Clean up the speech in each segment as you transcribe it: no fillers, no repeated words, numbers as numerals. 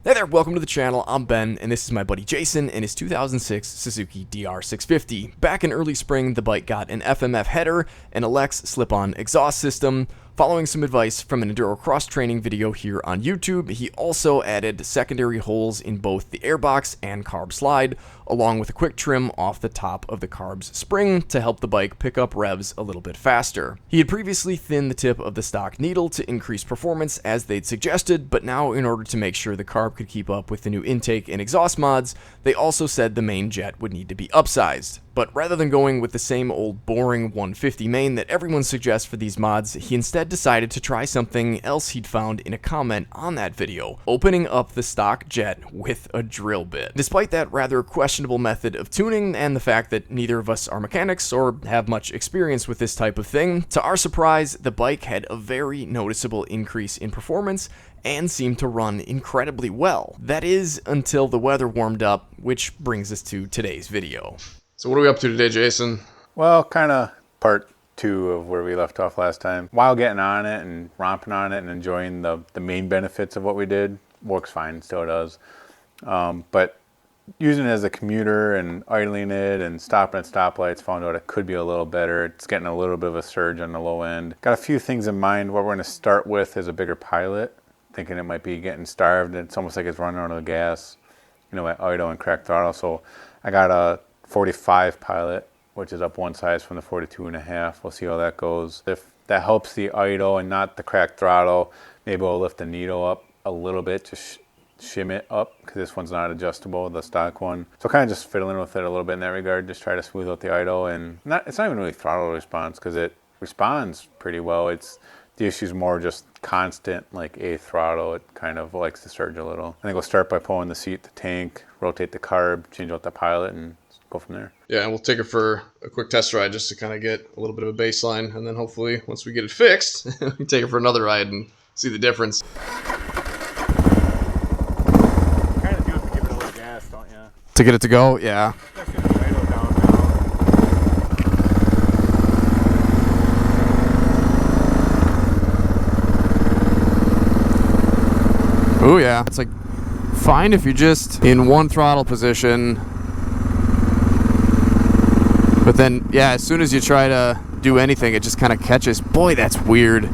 Hey there, welcome to the channel. I'm Ben, and this is my buddy Jason and his 2006 Suzuki DR650. Back in early spring, the bike got an FMF header and a Lex slip-on exhaust system. Following some advice from an enduro cross training video here on YouTube, he also added secondary holes in both the airbox and carb slide, along with a quick trim off the top of the carb's spring to help the bike pick up revs a little bit faster. He had previously thinned the tip of the stock needle to increase performance as they'd suggested, but now in order to make sure the carb could keep up with the new intake and exhaust mods, they also said the main jet would need to be upsized. But rather than going with the same old boring 150 main that everyone suggests for these mods, he instead decided to try something else he'd found in a comment on that video, opening up the stock jet with a drill bit. Despite that rather questionable method of tuning and the fact that neither of us are mechanics or have much experience with this type of thing, to our surprise, the bike had a very noticeable increase in performance and seemed to run incredibly well. That is, until the weather warmed up, which brings us to today's video. So what are we up to today, Jason? Well, kind of part two of where we left off last time. While getting on it and romping on it and enjoying the main benefits of what we did, works fine, still does. But using it as a commuter and idling it and stopping at stoplights, found out it could be a little better. It's getting a little bit of a surge on the low end. Got a few things in mind. What we're going to start with is a bigger pilot, thinking it might be getting starved. It's almost like it's running out of gas, you know, at idle and cracked throttle. So I got a 45 pilot, which is up one size from the 42.5. We'll see how that goes. If that helps the idle and not the cracked throttle, maybe we'll lift the needle up a little bit, just shim it up, because this one's not adjustable, the stock one. So kind of just fiddling with it a little bit in that regard, just try to smooth out the idle. And it's not even really throttle response, because it responds pretty well. The issue's more just constant, like a throttle. It kind of likes to surge a little. I think we'll start by pulling the seat, the tank, rotate the carb, change out the pilot, and go from there. Yeah, and we'll take it for a quick test ride just to kind of get a little bit of a baseline, and then hopefully once we get it fixed, we can take it for another ride and see the difference. Kind of do it to give it a little gas, don't you? To get it to go, yeah. Let's get the idle down now. Oh yeah, it's like fine if you're just in one throttle position. But then, yeah, as soon as you try to do anything, it just kind of catches. Boy, that's weird.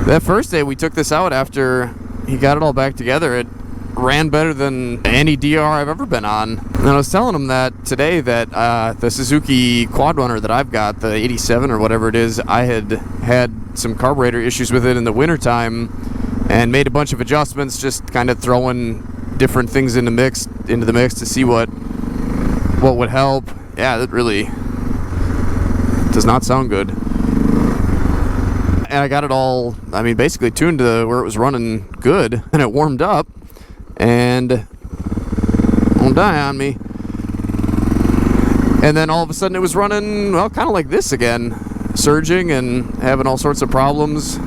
That first day we took this out after he got it all back together, it ran better than any DR I've ever been on. And I was telling him that today that the Suzuki quad runner that I've got, the 87 or whatever it is, I had some carburetor issues with it in the wintertime and made a bunch of adjustments, just kind of throwing different things into the mix to see what would help. Yeah, that really does not sound good. And I got it all, I mean, basically tuned to where it was running good, and it warmed up, and won't die on me. And then all of a sudden it was running, well, kind of like this again, surging and having all sorts of problems,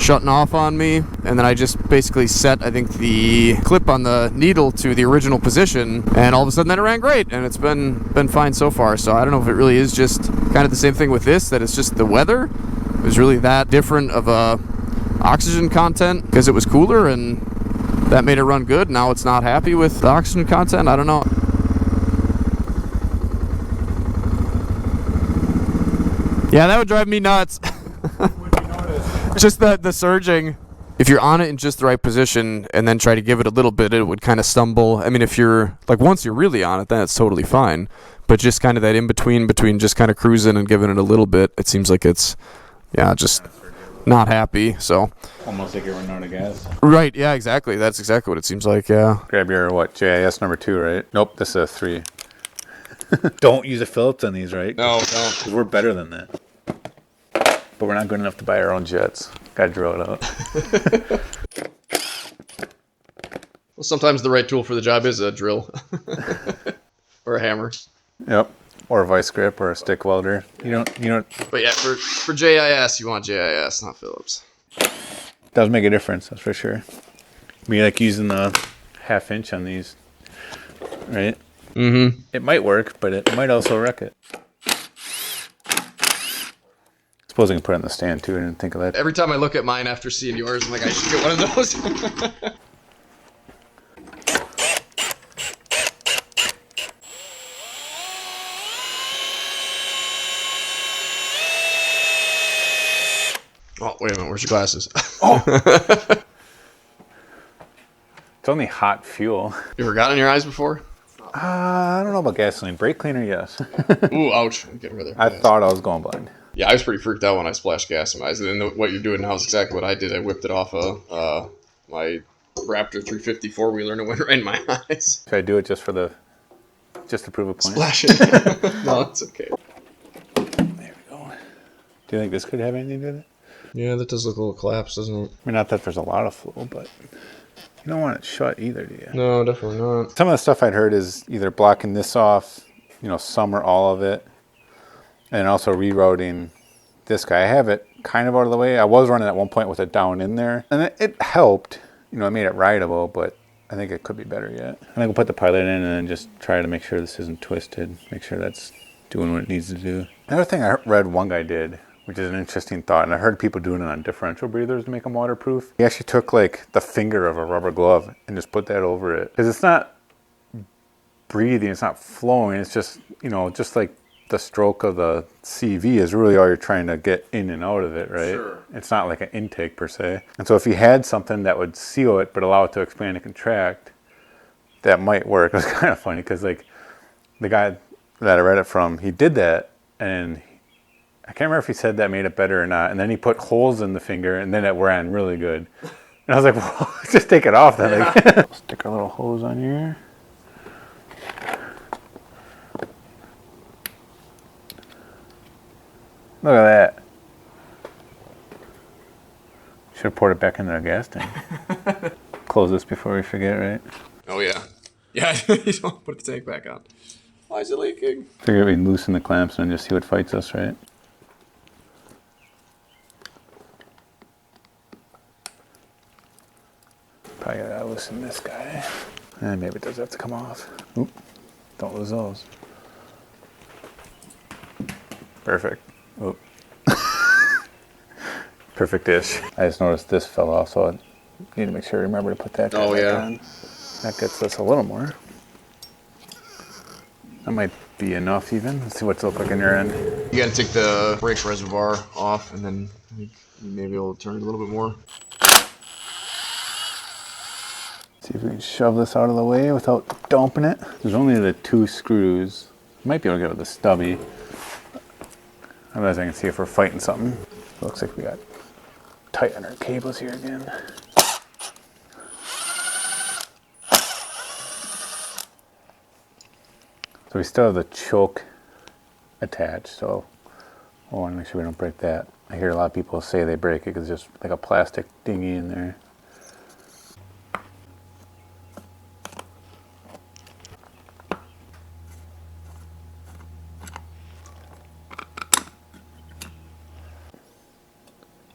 shutting off on me. And then I just basically set, I think, the clip on the needle to the original position, and all of a sudden then it ran great, and it's been fine so far. So I don't know if it really is just kind of the same thing with this, that it's just the weather. It was really that different of a oxygen content because it was cooler, and that made it run good. Now it's not happy with the oxygen content. I don't know. Yeah, that would drive me nuts. Just the surging. If you're on it in just the right position and then try to give it a little bit, it would kind of stumble. I mean, if you're, like, once you're really on it, then it's totally fine. But just kind of that in-between just kind of cruising and giving it a little bit, it seems like it's, yeah, just not happy, so. Almost like you're running out of gas. Right, yeah, exactly. That's exactly what it seems like, yeah. Grab your, JIS number 2, right? Nope, this is a 3. Don't use a Phillips on these, right? No, don't. Because we're better than that. But we're not good enough to buy our own jets. Gotta drill it out. Well, sometimes the right tool for the job is a drill. Or a hammer. Yep. Or a vice grip or a stick welder. You don't. But yeah, for JIS, you want JIS, not Phillips. Does make a difference, that's for sure. Be like using the 1/2 inch on these, right? It might work, but it might also wreck it. suppose I can put it in the stand too. I didn't think of that. Every time I look at mine after seeing yours, I'm like, I should get one of those. Oh, wait a minute. Where's your glasses? Oh! It's only hot fuel. You ever got in your eyes before? I don't know about gasoline. Brake cleaner, yes. Ooh, ouch. I'm getting rid of I thought I was going blind. Yeah, I was pretty freaked out when I splashed gas in my eyes. And then what you're doing now is exactly what I did. I whipped it off of my Raptor 350 four-wheeler and it went right in my eyes. Should I do it just to prove a point? Splash it. No, it's okay. There we go. Do you think this could have anything to do with it? Yeah, that does look a little collapsed, doesn't it? I mean, not that there's a lot of flow, but you don't want it shut either, do you? No, definitely not. Some of the stuff I'd heard is either blocking this off, some or all of it, and also rerouting this guy. I have it kind of out of the way. I was running at one point with it down in there, and it helped. It made it rideable, but I think it could be better yet. I think we'll put the pilot in and then just try to make sure this isn't twisted, make sure that's doing what it needs to do. Another thing I read one guy did, which is an interesting thought, and I heard people doing it on differential breathers to make them waterproof. He actually took like the finger of a rubber glove and just put that over it. Because it's not breathing, it's not flowing, it's just, just like the stroke of the CV is really all you're trying to get in and out of it, right? Sure. It's not like an intake per se. And so if you had something that would seal it but allow it to expand and contract, that might work. It was kind of funny because like the guy that I read it from, he did that and I can't remember if he said that made it better or not. And then he put holes in the finger and then it ran really good. And I was like, well, just take it off then. Yeah. Like, stick our little hose on here. Look at that. Should have poured it back into the gas tank. Close this before we forget, right? Oh, yeah. Yeah, you don't want to put the tank back on. Why is it leaking? Figure we'd loosen the clamps and just see what fights us, right? Probably gotta loosen this guy. And maybe it does have to come off. Oop. Don't lose those. Perfect. Oop. Perfect-ish. I just noticed this fell off, so I need to make sure I remember to put that back on. That gets us a little more. That might be enough even. Let's see what it looks like in your end. You gotta take the brake reservoir off and then maybe it'll turn it a little bit more. See if we can shove this out of the way without dumping it. There's only the 2 screws. Might be able to get with the stubby. Otherwise I can see if we're fighting something. Looks like we got tighten our cables here again. So we still have the choke attached, so I want to make sure we don't break that. I hear a lot of people say they break it because there's just like a plastic dinghy in there.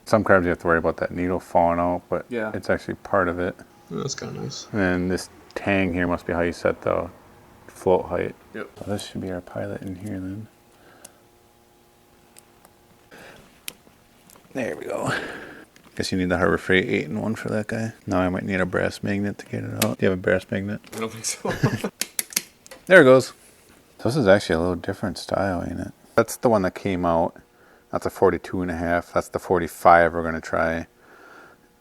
Some carbs you have to worry about that needle falling out, but yeah, it's actually part of it. Oh, that's kind of nice. And then this tang here must be how you set the float height. Yep. So this should be our pilot in here then. There we go. Guess you need the Harbor Freight 8-in-1 for that guy. Now I might need a brass magnet to get it out. Do you have a brass magnet? I don't think so. There it goes. So this is actually a little different style, ain't it? That's the one that came out. That's a 42.5. That's the 45 we're going to try. It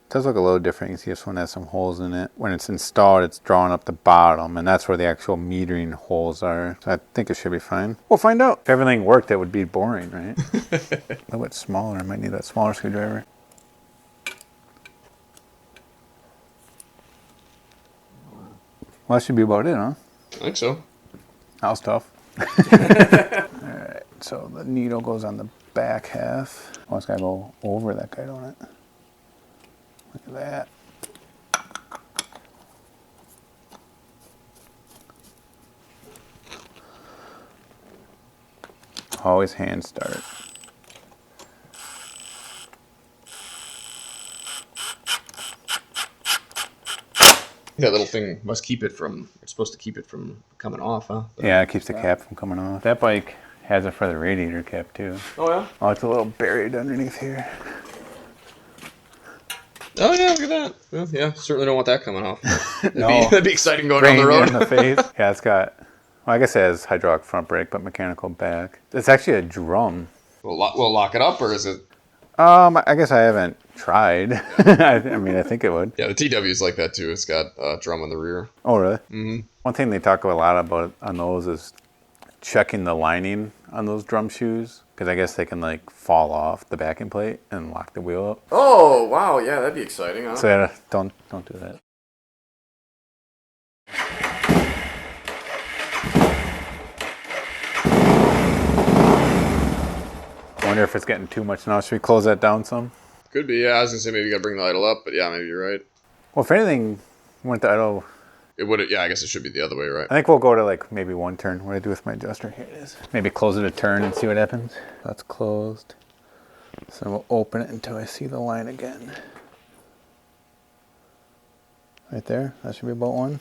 does look a little different. You can see this one has some holes in it. When it's installed, it's drawn up the bottom, and that's where the actual metering holes are. So I think it should be fine. We'll find out. If everything worked, that would be boring, right? A little bit smaller. I might need that smaller screwdriver. Well, that should be about it, huh? I think so. That was tough. Alright, so the needle goes on the back half. Oh, it's got to go over that guy, don't it? Look at that. Always hand start. That little thing must keep it from, it's supposed to keep it from coming off, huh? Yeah, it keeps the cap from coming off. That bike Has it for the radiator cap too. Oh yeah. Oh, it's a little buried underneath here. Oh yeah, look at that. Well, yeah, certainly don't want that coming off. No. That'd be exciting going down the Spraying you road. in the face. Yeah, it's got. Well, I guess it has hydraulic front brake, but mechanical back. It's actually a drum. We'll lock it up, or is it? I guess I haven't tried. I mean, I think it would. Yeah, the TW is like that too. It's got a drum in the rear. Oh, really? Mm-hmm. One thing they talk a lot about on those is checking the lining on those drum shoes, because I guess they can like fall off the backing plate and lock the wheel up. Oh, wow. Yeah, that'd be exciting, huh? So yeah, don't do that. I wonder if it's getting too much now. Should we close that down some? Could be. Yeah, I was gonna say maybe you gotta bring the idle up, but yeah, maybe you're right. Well, if anything, went to idle. It would. Yeah, I guess it should be the other way, right? I think we'll go to like maybe one turn. What do I do with my adjuster? Here it is. Maybe close it a turn and see what happens. That's closed. So we'll open it until I see the line again. Right there. That should be about one.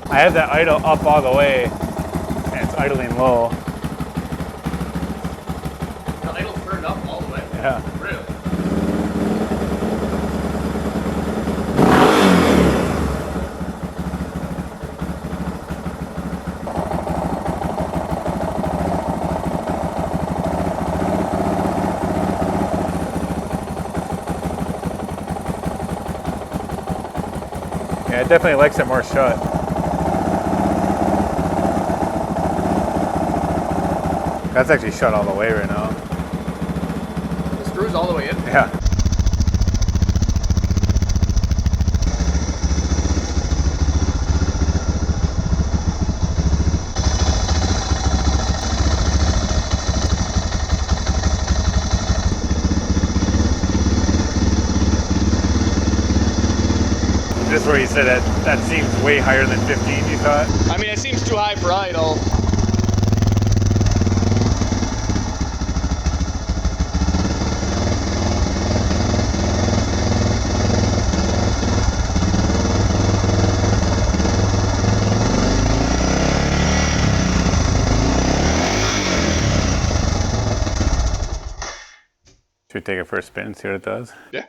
I have that idle up all the way, and it's idling low. The idle's turned up all the way? Yeah. Really? Yeah, it definitely likes it more shut. That's actually shut all the way right now. The screw's all the way in? Yeah. Just where you said that seems way higher than 15, you thought? I mean, it seems too high for idle. Should we take it for a spin and see what it does? Yeah.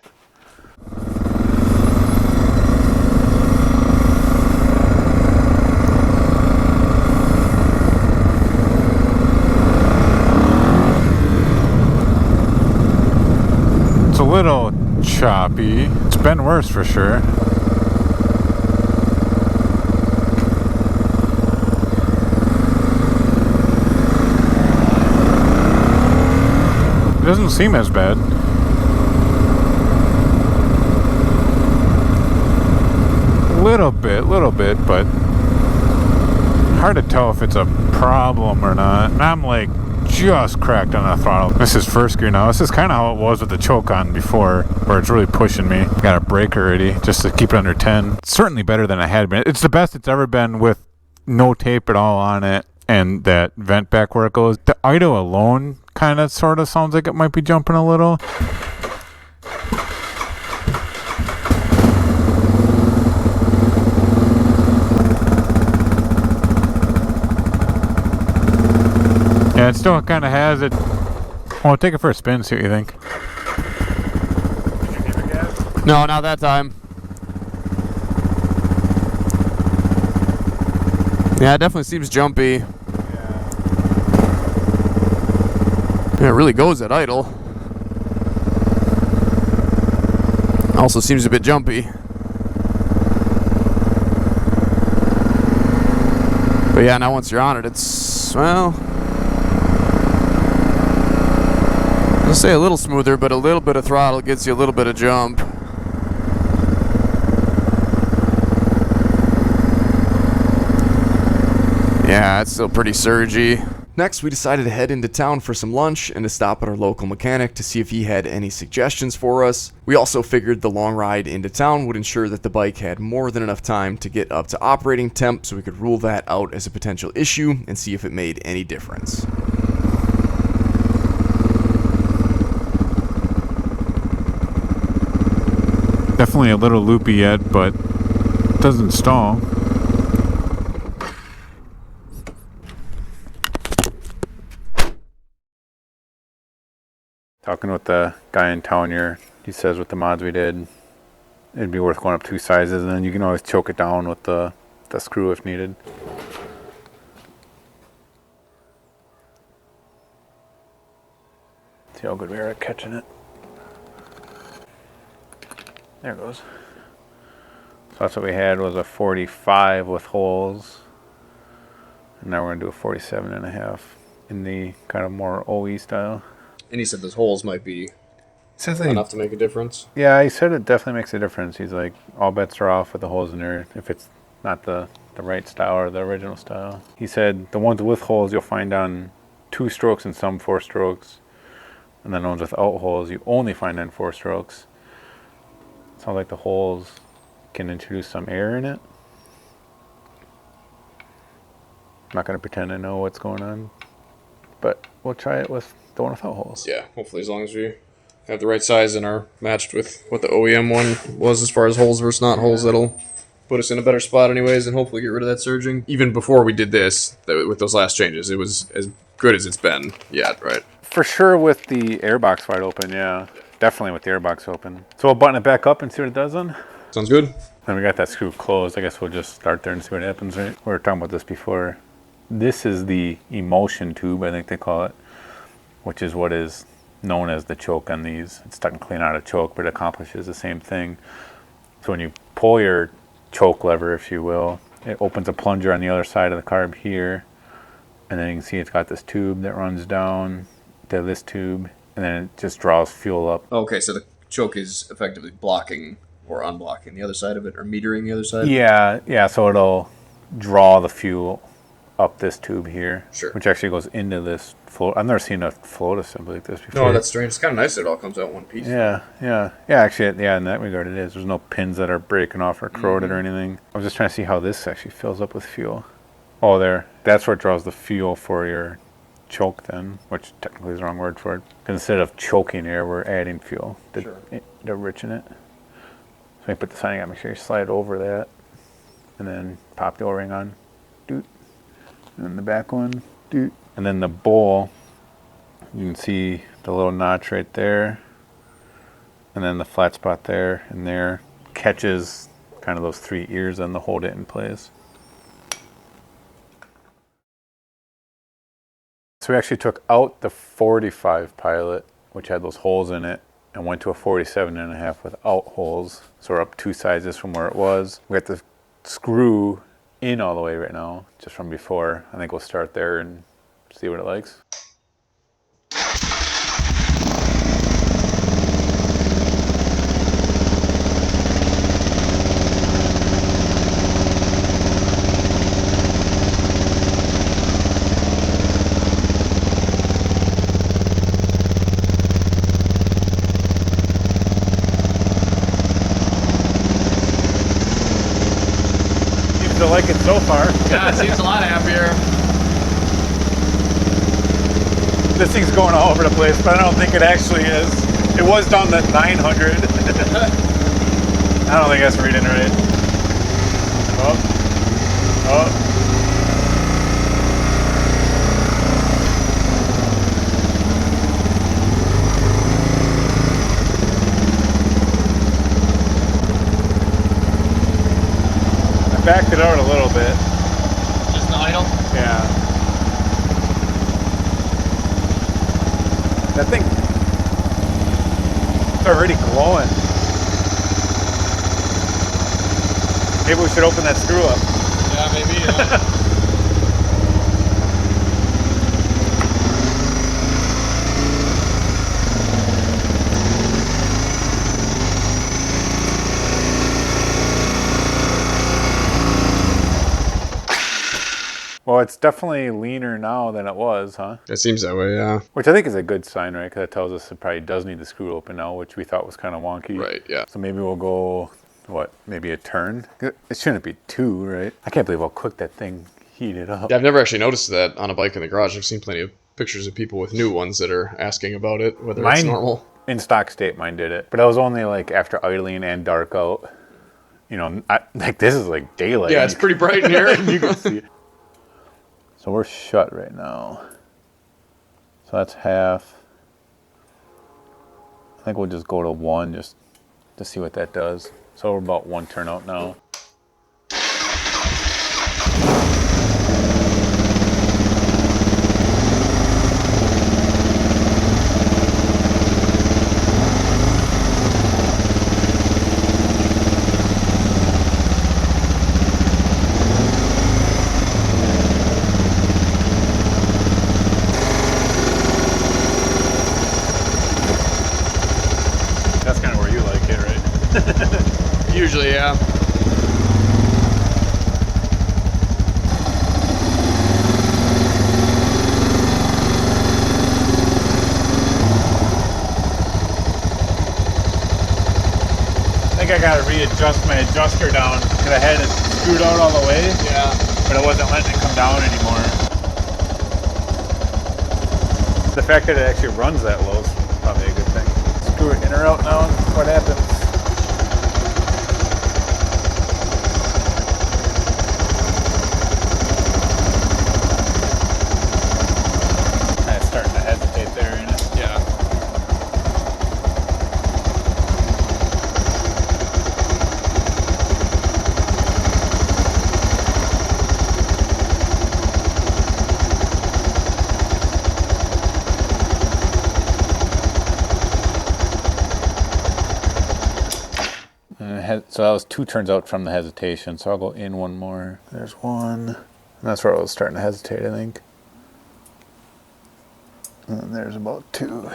It's a little choppy. It's been worse for sure. It doesn't seem as bad. Little bit, but hard to tell if it's a problem or not. And I'm like just cracked on the throttle. This is first gear now. This is kind of how it was with the choke on before, where it's really pushing me. Got a brake already just to keep it under 10. It's certainly better than I had been. It's the best it's ever been with no tape at all on it and that vent back where it goes. The idle alone kind of sort of sounds like it might be jumping a little. Yeah, it still kind of has it. Well, take it for a spin, see what you think. Did you give it gas? No, not that time. Yeah, it definitely seems jumpy. Yeah, it really goes at idle. Also seems a bit jumpy. But yeah, now once you're on it, it's, well, I'll say a little smoother, but a little bit of throttle gets you a little bit of jump. Yeah, it's still pretty surgy. Next, we decided to head into town for some lunch and to stop at our local mechanic to see if he had any suggestions for us. We also figured the long ride into town would ensure that the bike had more than enough time to get up to operating temp, so we could rule that out as a potential issue and see if it made any difference. Definitely a little loopy yet, but doesn't stall. Talking with the guy in town here, he says with the mods we did, it'd be worth going up 2 sizes, and then you can always choke it down with the screw if needed. See how good we are at catching it. There it goes. So that's what we had, was a 45 with holes. And now we're gonna do a 47.5 in the kind of more OE style. And he said those holes might be enough to make a difference. Yeah, he said it definitely makes a difference. He's like, all bets are off with the holes in there if it's not the right style or the original style. He said the ones with holes you'll find on 2 strokes and some 4 strokes. And then the ones without holes you only find on 4 strokes. Sounds like the holes can introduce some air in it. I'm not going to pretend I know what's going on, but we'll try it with the one without holes. Yeah, hopefully as long as we have the right size and are matched with what the OEM one was as far as holes versus not holes, that'll put us in a better spot anyways and hopefully get rid of that surging. Even before we did this, with those last changes, it was as good as it's been yet, right? For sure with the airbox wide open, yeah. Definitely with the airbox open. So we'll button it back up and see what it does then. Sounds good. And we got that screw closed. I guess we'll just start there and see what happens, right? We were talking about this before. This is the emulsion tube, I think they call it, which is what is known as the choke on these. It's technically not a choke, but it accomplishes the same thing. So when you pull your choke lever, if you will, it opens a plunger on the other side of the carb here. And then you can see it's got this tube that runs down to this tube, and then it just draws fuel up. Okay, so the choke is effectively blocking or unblocking the other side of it, or metering the other side? Yeah, so it'll draw the fuel up this tube here, sure, which actually goes into this float. I've never seen a float assembly like this before. No, that's strange. It's kind of nice that it all comes out in one piece. Yeah, actually, in that regard it is. There's no pins that are breaking off or corroded or anything. I was just trying to see how this actually fills up with fuel. Oh, there. That's where it draws the fuel for your choke then, which technically is the wrong word for it. Instead of choking air, we're adding fuel to enrich in it. So you put the signing on, make sure you slide over that, and then pop the O-ring on, doot, and then the back one, doot. And then the bowl, you can see the little notch right there, and then the flat spot there and there catches kind of those 3 ears and to hold it in place. So we actually took out the 45 Pilot, which had those holes in it, and went to a 47.5 without holes. So we're up 2 sizes from where it was. We got the screw in all the way right now, just from before. I think we'll start there and see what it likes. I like it so far. Yeah, it seems a lot happier. This thing's going all over the place, but I don't think it actually is. It was down to 900. I don't think that's reading right. Oh. Backed it out a little bit. Just the idle? Yeah. That thing, it's already glowing. Maybe we should open that screw up. Yeah, maybe, yeah. Well, it's definitely leaner now than it was, huh? It seems that way, yeah. Which I think is a good sign, right? Because it tells us it probably does need the screw open now, which we thought was kind of wonky. Right, yeah. So maybe we'll go, what, maybe a turn? It shouldn't be 2, right? I can't believe how quick that thing heated up. Yeah, I've never actually noticed that on a bike in the garage. I've seen plenty of pictures of people with new ones that are asking about it, whether it's normal. In stock state, mine did it. But that was only like after idling and dark out. You know, like this is like daylight. Yeah, it's pretty bright in here. You can see it. So we're shut right now. So that's half. I think we'll just go to 1 just to see what that does. So we're about 1 turnout now. That's kind of where you like it, right? Usually, yeah. I think I gotta readjust my adjuster down because I had it screwed out all the way. Yeah. But I wasn't letting it come down anymore. The fact that it actually runs that low is probably a good thing. Screw it in or out now and what happens. Kind of starting to hesitate there, ain't it? Yeah. So that was 2 turns out from the hesitation. So I'll go in 1 more. There's 1. And that's where I was starting to hesitate, I think. And then there's about 2.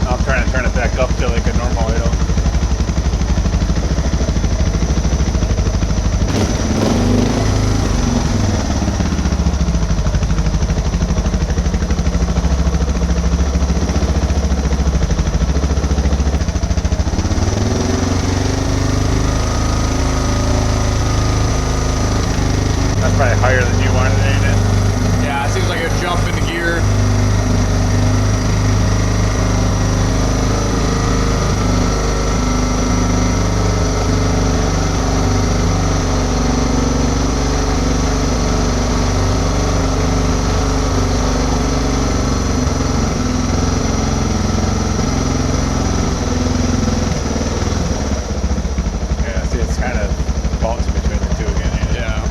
I'm trying to turn it back up to like a normal idle. That's probably higher than you wanted, ain't it? Yeah, it seems like a jump into gear. Yeah, see, it's kind of bouncing between the 2 again, ain't it? Yeah.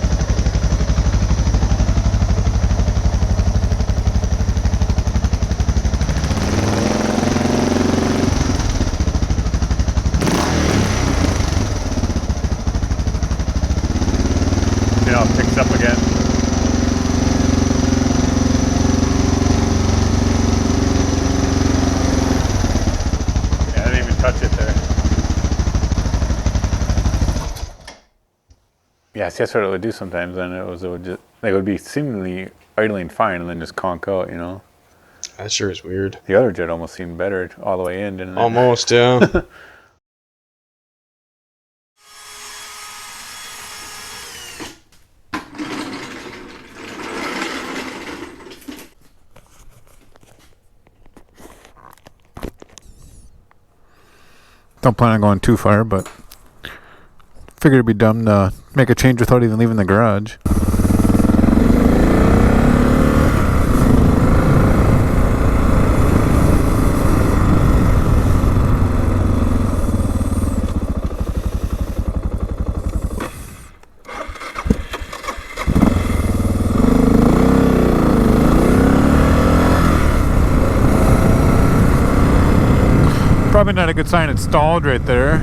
You know, it picks up again. Yeah, I didn't even touch it there. Yeah, see, that's what it would do sometimes. Then it would just like it would be seemingly idling fine and then just conk out. You know, That sure is weird. the other jet almost seemed better all the way in, didn't it? Almost, yeah. Don't plan on going too far, but figured it'd be dumb to make a change without even leaving the garage. Probably not a good sign it stalled right there.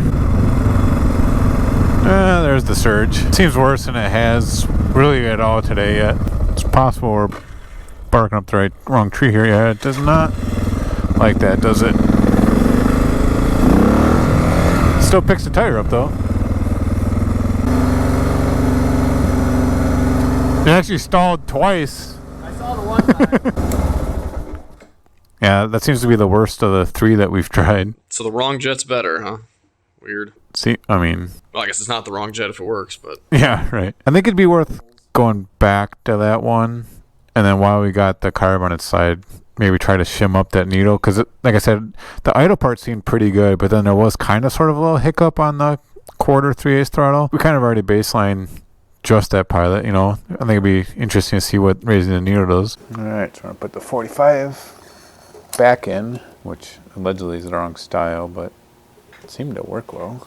There's the surge. Seems worse than it has really at all today yet. It's possible we're barking up the wrong tree here. Yeah, it does not like that, does it? Still picks the tire up though. It actually stalled twice. I saw the one time. Yeah, that seems to be the worst of the 3 that we've tried. So the wrong jet's better, huh? Weird. See, I mean... Well, I guess it's not the wrong jet if it works, but... Yeah, right. I think it'd be worth going back to that one, and then while we got the carb on its side, maybe try to shim up that needle, because, like I said, the idle part seemed pretty good, but then there was kind of sort of a little hiccup on the quarter 3/8 throttle. We kind of already baseline just that pilot, you know. I think it'd be interesting to see what raising the needle does. All right, so I'm going to put the 45 back in, which allegedly is the wrong style, but it seemed to work well.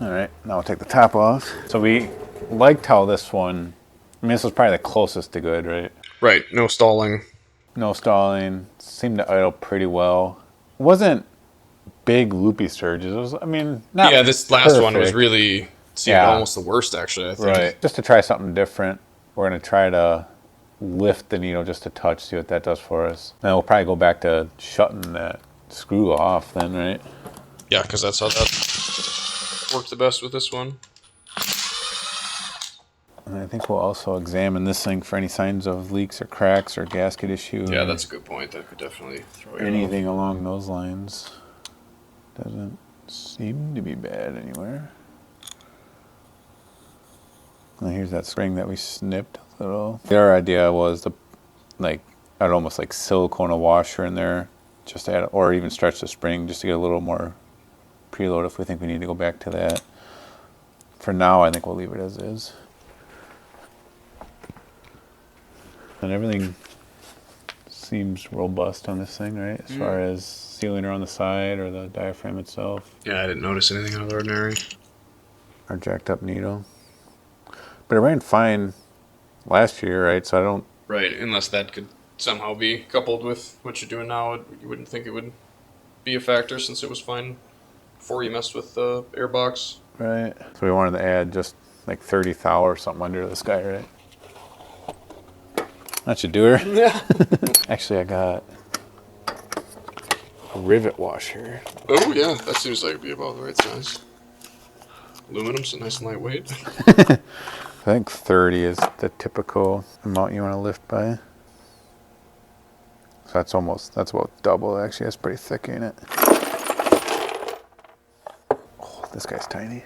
All right, now we'll take the top off. So we liked how this one, I mean, this was probably the closest to good, right? Right, no stalling. No stalling, seemed to idle pretty well. Wasn't big loopy surges. It was, I mean, not Yeah, this last one was perfect. really seemed almost the worst, actually, I think. Right. Just to try something different, we're going to try to lift the needle just a touch, see what that does for us. Then we'll probably go back to shutting that screw off then, right? Yeah, because that's how that worked the best with this one. And I think we'll also examine this thing for any signs of leaks or cracks or gasket issue. Yeah, or that's a good point. That could definitely throw you anything along those lines. Doesn't seem to be bad anywhere. And here's that spring that we snipped a little. Our idea was to, like, I'd almost like silicone a washer in there, just to add, or even stretch the spring just to get a little more preload if we think we need to go back to that. For now, I think we'll leave it as is. And everything seems robust on this thing, right? As far as sealing around the side or the diaphragm itself. Yeah, I didn't notice anything out of the ordinary. Our jacked up needle. But it ran fine last year, right? So I don't... Right, unless that could somehow be coupled with what you're doing now. You wouldn't think it would be a factor since it was fine before you messed with the airbox. Right. So we wanted to add just like 30 thou or something under this guy, right? That should do her. Yeah. Actually, I got a rivet washer. Oh, yeah, that seems like it'd be about the right size. Aluminum, so nice and lightweight. I think 30 is the typical amount you want to lift by. So that's about double actually. That's pretty thick, ain't it? Oh, this guy's tiny.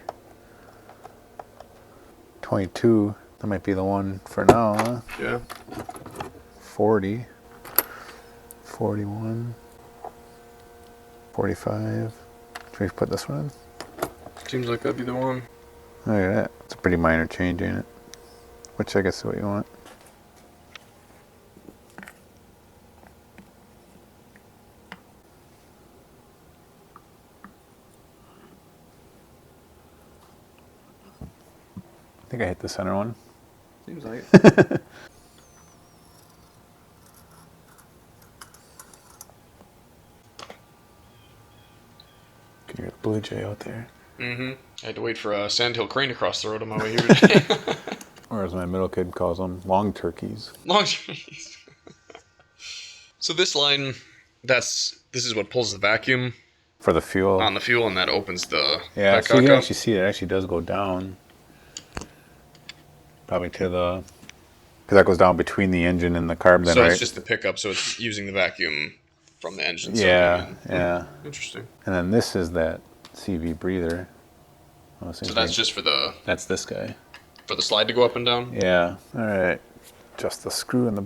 22, that might be the one for now, huh? Yeah. 40, 41, 45. Should we put this one in? Seems like that'd be the one. Look at that. It's a pretty minor change, ain't it? Which I guess is what you want. I think I hit the center one. Seems like it. Can you hear the blue jay out there? Mm-hmm. I had to wait for a sandhill crane across the road on my way here today. Or as my middle kid calls them, long turkeys. Long trees. So this line, this is what pulls the vacuum For the fuel. on the fuel, and that opens the Yeah, so you petcock can up. actually see it actually does go down. Probably to the... Because that goes down between the engine and the carb then, So right? it's just the pickup, so it's using the vacuum from the engine. Yeah, sucking in. yeah. Interesting. And then this is that CV breather. Oh, So that's just for the That's this guy. slide to go up and down? Yeah. All right. Just the screw in the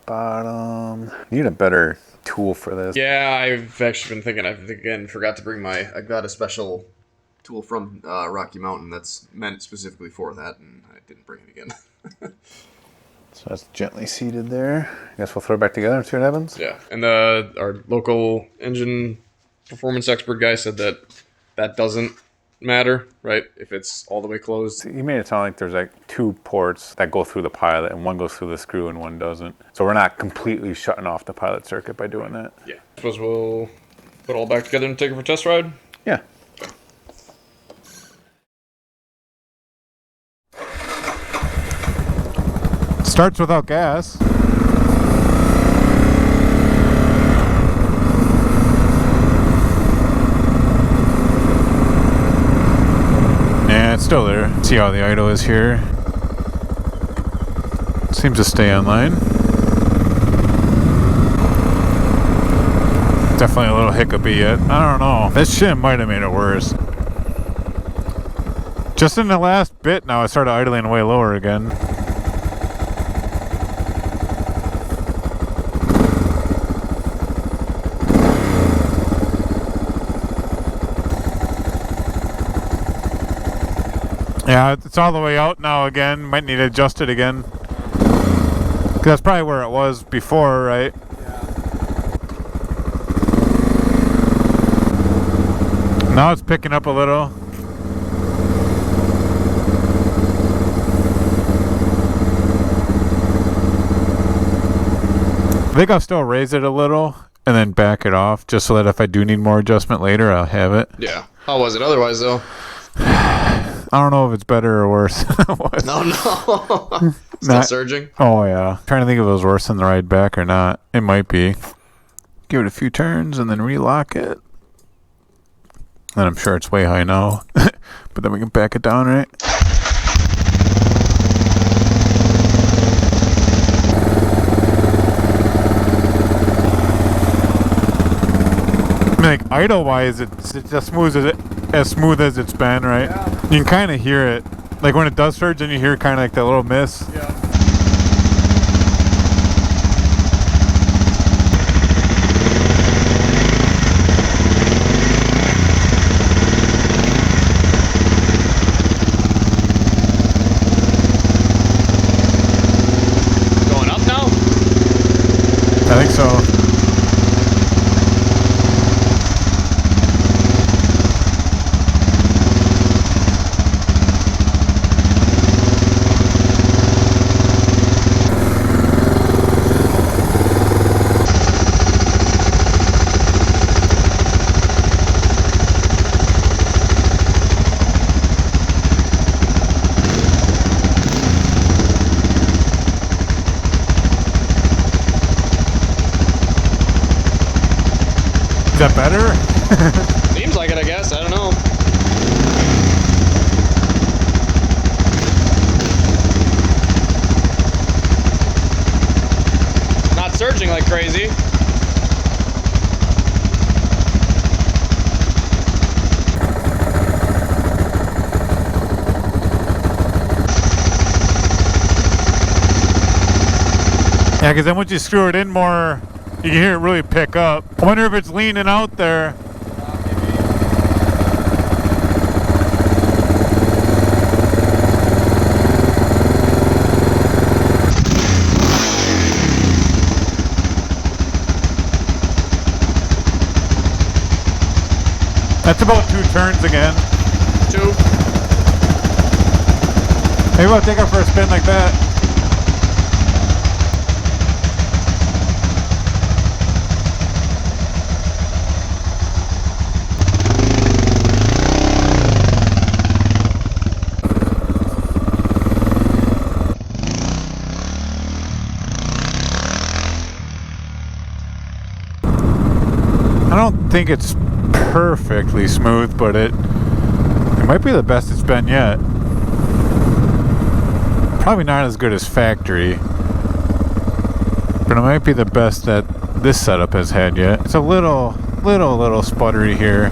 bottom. Need a better tool for this. Yeah, I've actually been thinking. I've again forgot to bring I got a special tool from Rocky Mountain that's meant specifically for that, and I didn't bring it again. So that's gently seated there. I guess we'll throw it back together and see what happens. Yeah, and our local engine performance expert guy said that doesn't matter, right? If it's all the way closed. You made it sound like there's like 2 ports that go through the pilot, and one goes through the screw and one doesn't. So we're not completely shutting off the pilot circuit by doing that. Yeah. I suppose we'll put it all back together and take it for a test ride? Yeah. Starts without gas. Yeah, it's still there. See how the idle is here. Seems to stay online. Definitely a little hiccupy yet. I don't know. This shit might have made it worse. Just in the last bit now, it started idling way lower again. Yeah, it's all the way out now again. Might need to adjust it again. 'Cause that's probably where it was before, right? Yeah. Now it's picking up a little. I think I'll still raise it a little and then back it off just so that if I do need more adjustment later, I'll have it. Yeah. How was it otherwise, though? I don't know if it's better or worse than it was. No. Still surging? Oh, yeah. Trying to think if it was worse than the ride back or not. It might be. Give it a few turns and then relock it. And I'm sure it's way high now. But then we can back it down, right? I mean, like, idle-wise, it's as smooth as it's been, right? Yeah. You can kind of hear it. Like, when it does surge, then you hear kind of like that little miss. Yeah. Going up now? I think so. Is that better? Seems like it, I guess. I don't know. Not surging like crazy. Yeah, because then once you screw it in more, you can hear it really pick up. I wonder if it's leaning out there. That's about 2 turns again. 2. Maybe I'll take her for a spin like that. I don't think it's perfectly smooth, but it might be the best it's been yet. Probably not as good as factory, but it might be the best that this setup has had yet. It's a little sputtery here.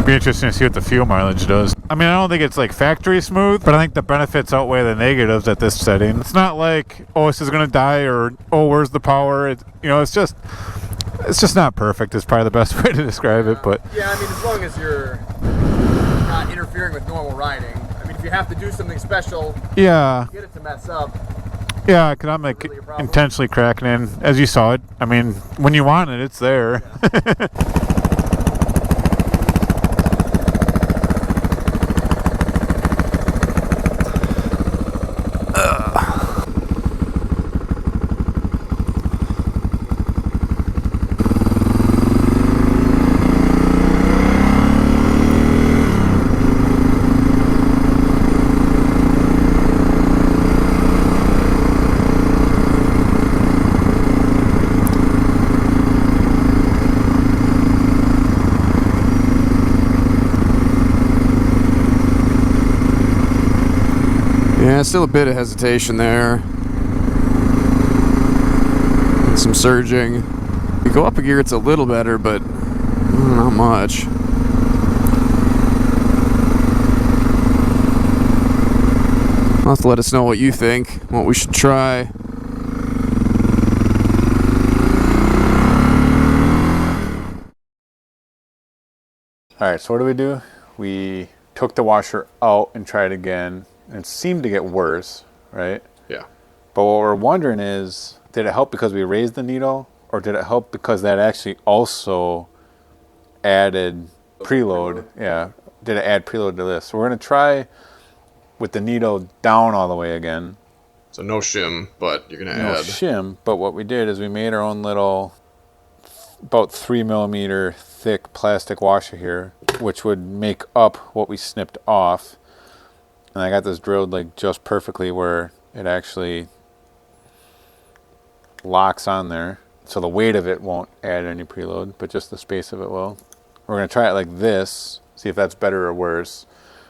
Be interesting to see what the fuel mileage does. I mean, I don't think it's like factory smooth, but I think the benefits outweigh the negatives at this setting. It's not like, oh, this is gonna die, or oh, where's the power? It's just not perfect. Is probably the best way to describe it. But yeah, I mean, as long as you're not interfering with normal riding. I mean, if you have to do something special, yeah, get it to mess up. Yeah, because I'm like really intentionally cracking in, as you saw it. I mean, when you want it, it's there. Yeah. Yeah, still a bit of hesitation there. And some surging. You go up a gear, it's a little better, but not much. You'll have to let us know what you think, what we should try. Alright, so what do? We took the washer out and tried again, and it seemed to get worse, right? Yeah. But what we're wondering is, did it help because we raised the needle, or did it help because that actually also added preload? Yeah, did it add preload to this? So we're going to try with the needle down all the way again. So no shim, but you're going to add... No shim, but what we did is we made our own little, about 3 millimeter thick plastic washer here, which would make up what we snipped off. And I got this drilled like just perfectly where it actually locks on there. So the weight of it won't add any preload, but just the space of it will. We're going to try it like this, see if that's better or worse.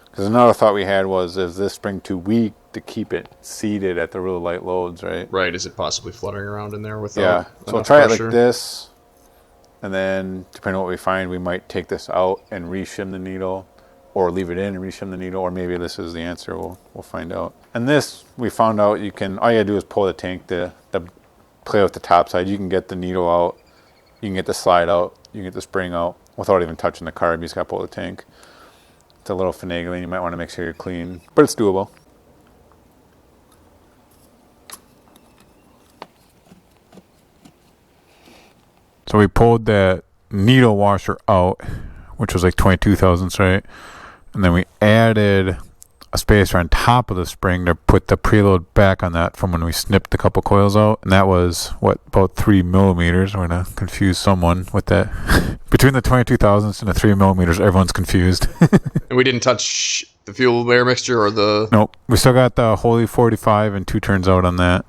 Because another thought we had was, is this spring too weak to keep it seated at the really light loads, right? Right, is it possibly fluttering around in there without Yeah, so we'll try it like this. And then, depending on what we find, we might take this out and re-shim the needle, or leave it in and re-shim the needle, or maybe this is the answer. We'll find out. And this, we found out you can, all you gotta do is pull the tank, the play with the top side. You can get the needle out, you can get the slide out, you can get the spring out without even touching the carb. You just gotta pull the tank. It's a little finagling. You might want to make sure you're clean, but it's doable. So we pulled that needle washer out, which was like 22 thousandths, right? And then we added a spacer on top of the spring to put the preload back on that from when we snipped a couple coils out. And that was, what, about 3 millimeters. We're going to confuse someone with that. Between the 22 thousandths and the 3 millimeters, everyone's confused. And we didn't touch the fuel air mixture or the... Nope. We still got the Holy 45 and 2 turns out on that.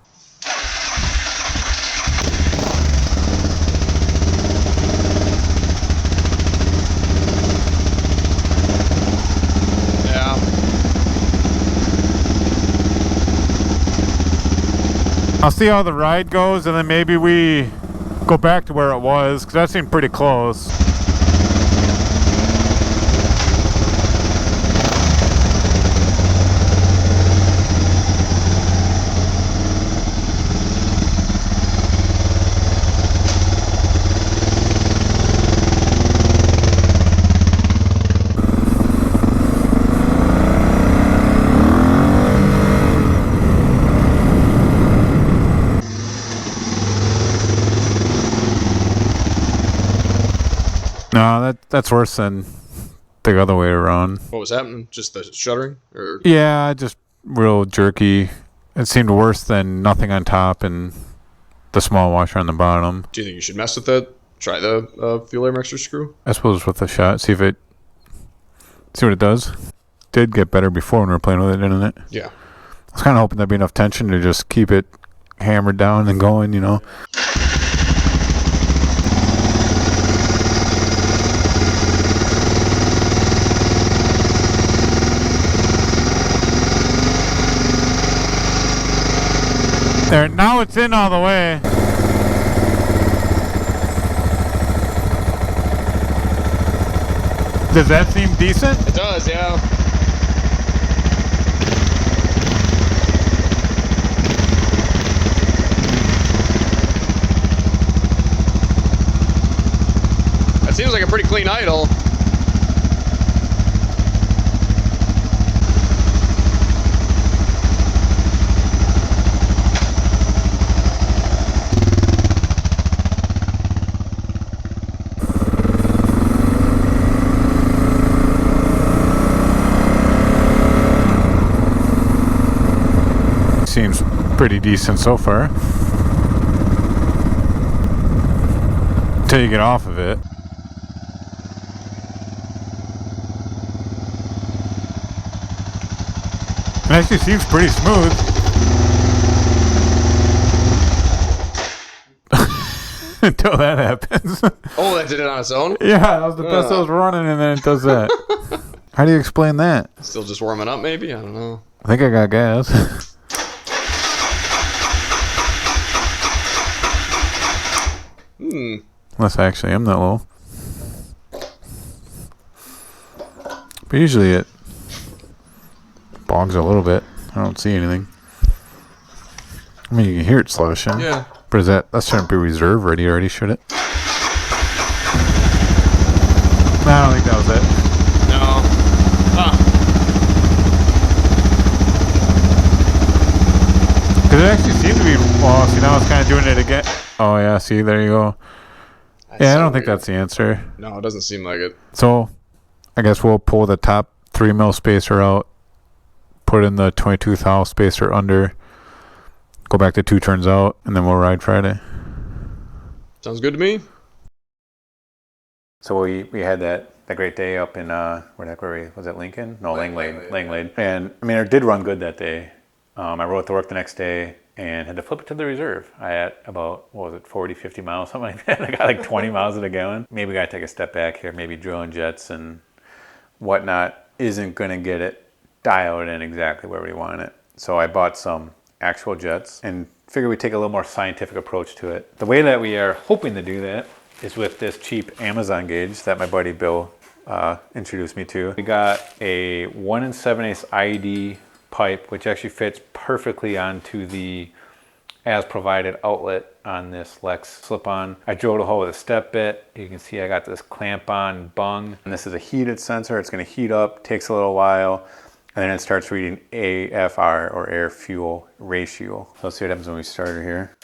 I'll see how the ride goes, and then maybe we go back to where it was, because that seemed pretty close. No, that's worse than the other way around. What was happening? Just the shuddering? Or? Yeah, just real jerky. It seemed worse than nothing on top and the small washer on the bottom. Do you think you should mess with that? Try the fuel air mixture screw? I suppose with a shot, see what it does. Did get better before when we were playing with it, didn't it? Yeah. I was kind of hoping there'd be enough tension to just keep it hammered down and going, you know. There, now it's in all the way. Does that seem decent? It does, yeah. That seems like a pretty clean idle. Seems pretty decent so far. Until you get off of it. It actually seems pretty smooth. Until that happens. Oh, that did it on its own? Yeah, that was the best I was running, and then it does that. How do you explain that? Still just warming up, maybe? I don't know. I think I got gas. Unless I actually am that low. But usually it bogs a little bit. I don't see anything. I mean, you can hear it sloshing. Yeah. But that shouldn't be reserve ready already, should it? No, I don't think that was it. No. Because it actually seemed to be, well, see, now it's kind of doing it again. Oh, yeah, see, there you go. Yeah, I don't think that's the answer. No, it doesn't seem like it. So, I guess we'll pull the top 3 mil spacer out, put in the 22 thou spacer under, go back to 2 turns out, and then we'll ride Friday. Sounds good to me. So we had that great day up in, was it Lincoln? No, Langlade. And, I mean, it did run good that day. I rode to work the next day and had to flip it to the reserve. I had about, 40, 50 miles, something like that. I got like 20 miles in a gallon. Maybe got to take a step back here. Maybe drilling jets and whatnot isn't going to get it dialed in exactly where we want it. So I bought some actual jets and figured we'd take a little more scientific approach to it. The way that we are hoping to do that is with this cheap Amazon gauge that my buddy Bill introduced me to. We got a 1 7/8 IED pipe, which actually fits perfectly onto the as provided outlet on this Lex slip-on. I drilled a hole with a step bit. You can see I got this clamp on bung. And this is a heated sensor. It's gonna heat up, takes a little while, and then it starts reading AFR or air fuel ratio. So let's see what happens when we start it here.